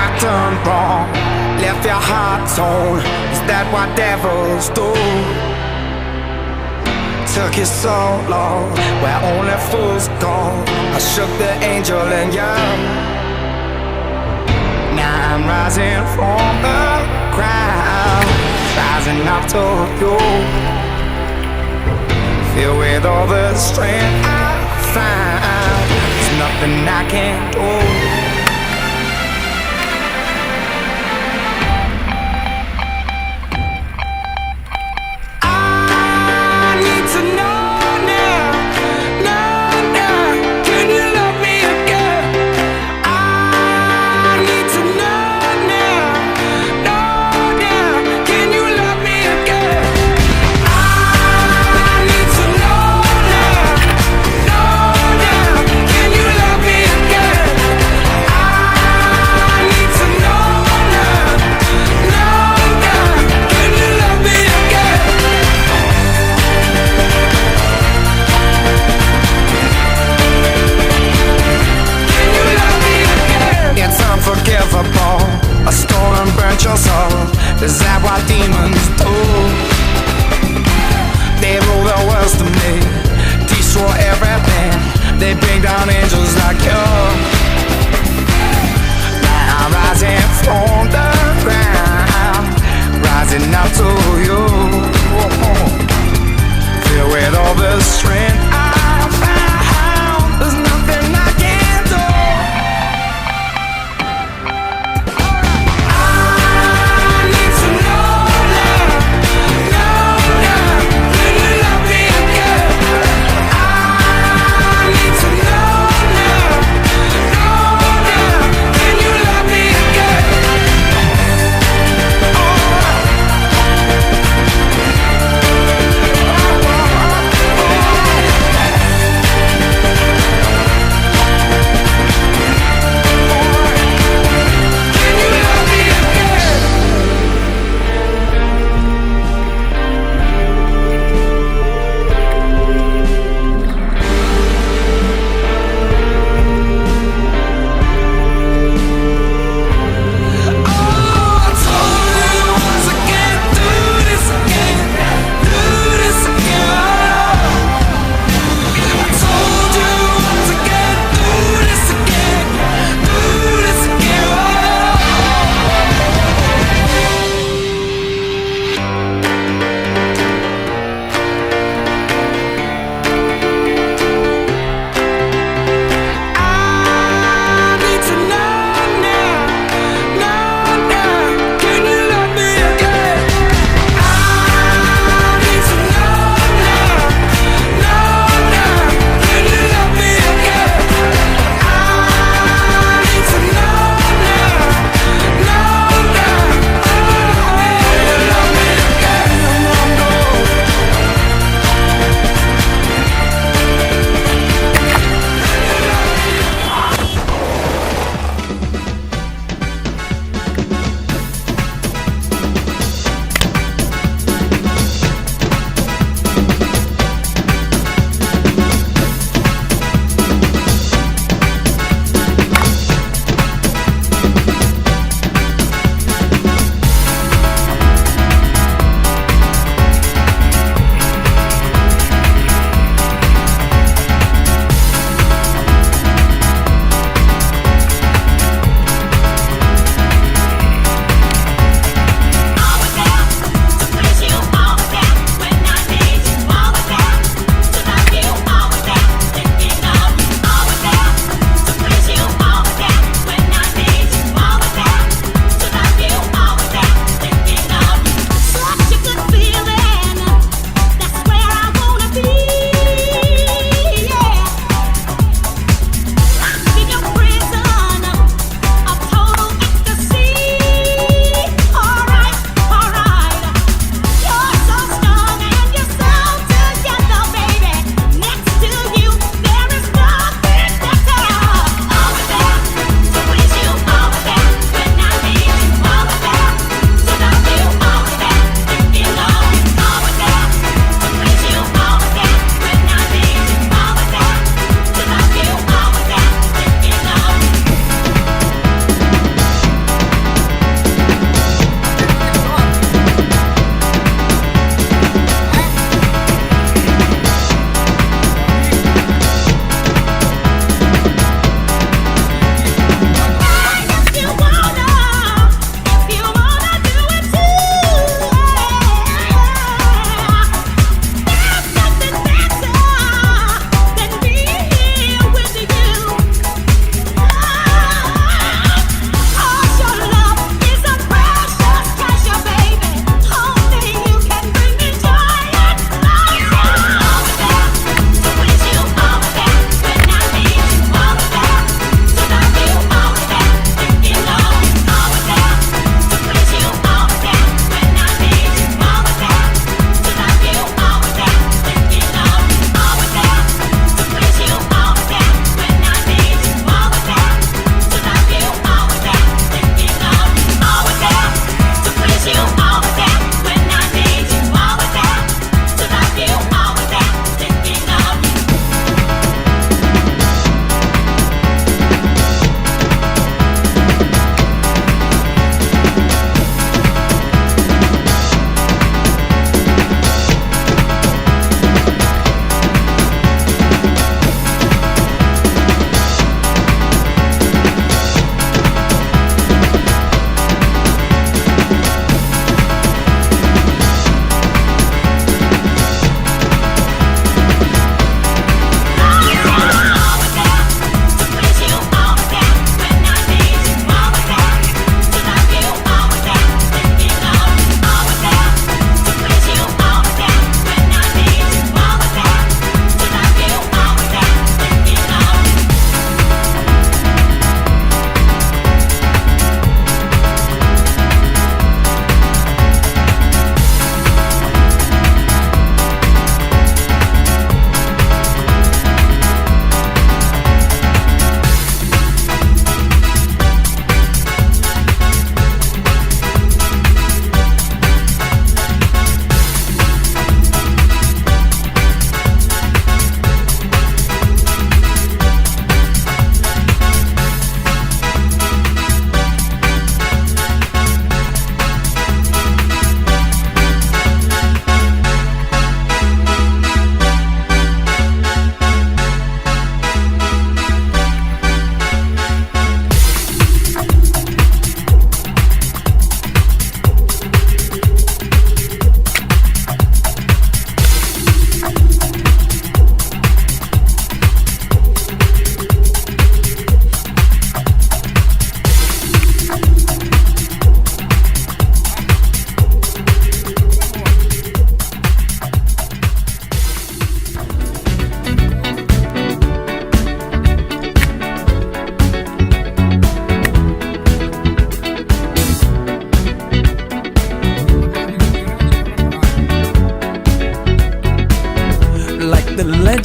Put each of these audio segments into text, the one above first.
I done wrong? Left your heart torn. Is that what devils do? Took you so long, where only fools go. I shook the angel in you. Now I'm rising from the ground, rising up to you. Filled with all the strength I found, there's nothing I can't do. A stone and burnt your soul. Is that what demons do? They rule the world to me, destroy everything. They bring down angels like you. Now I'm rising from the ground, rising up to you. Filled with all the strength I found, there's nothing I can't do. I need to know now.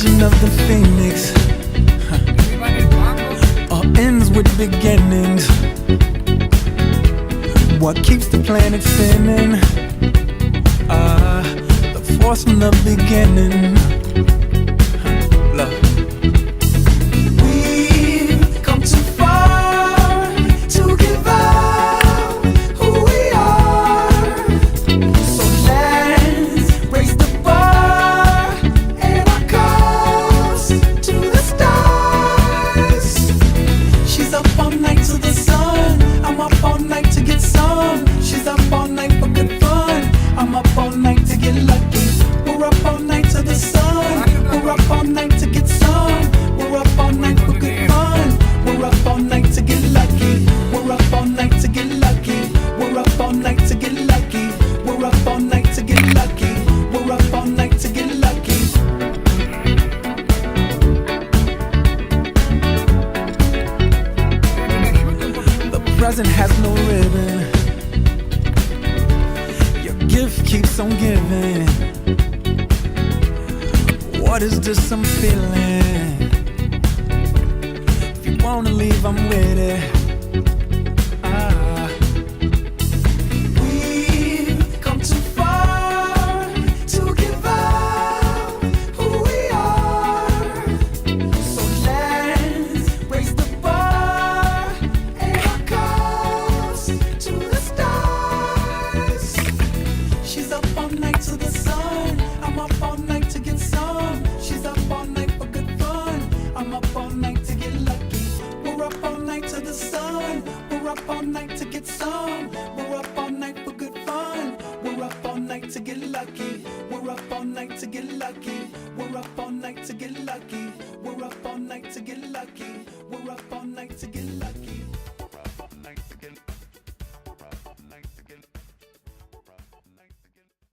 origin of the phoenix. All ends with beginnings. What keeps the planet spinning? The force from the beginning. Love. We've come too far to give up who we are. So let's raise the bar and our cause to the stars. She's up all night to the sun. I'm up all night to get some. She's up all night for good fun. I'm up all night to get lucky. We're up all night to the sun. We're up all night to get some. We're up all night for good fun. We're up all night to get lucky. We're up all night to get lucky. We're up all night to get lucky. We're up all night to get lucky. We're up all night to get lucky. The present has no ribbon. Your gift keeps on giving. What is this I'm feeling? If you wanna leave, I'm with it. We've come too far to give up who we are. So let's raise the bar and our cause to the stars. She's up all night to the sun. I'm up all night to get some. She's up all night for good fun. I'm up all night to get lucky. We're up all night to the sun. We're up all night to get some. We're up all night for good fun. We're up all night to get lucky. We're up all night to get lucky. We're up all night to get lucky. We're up all night to get lucky. We're up all night to get lucky.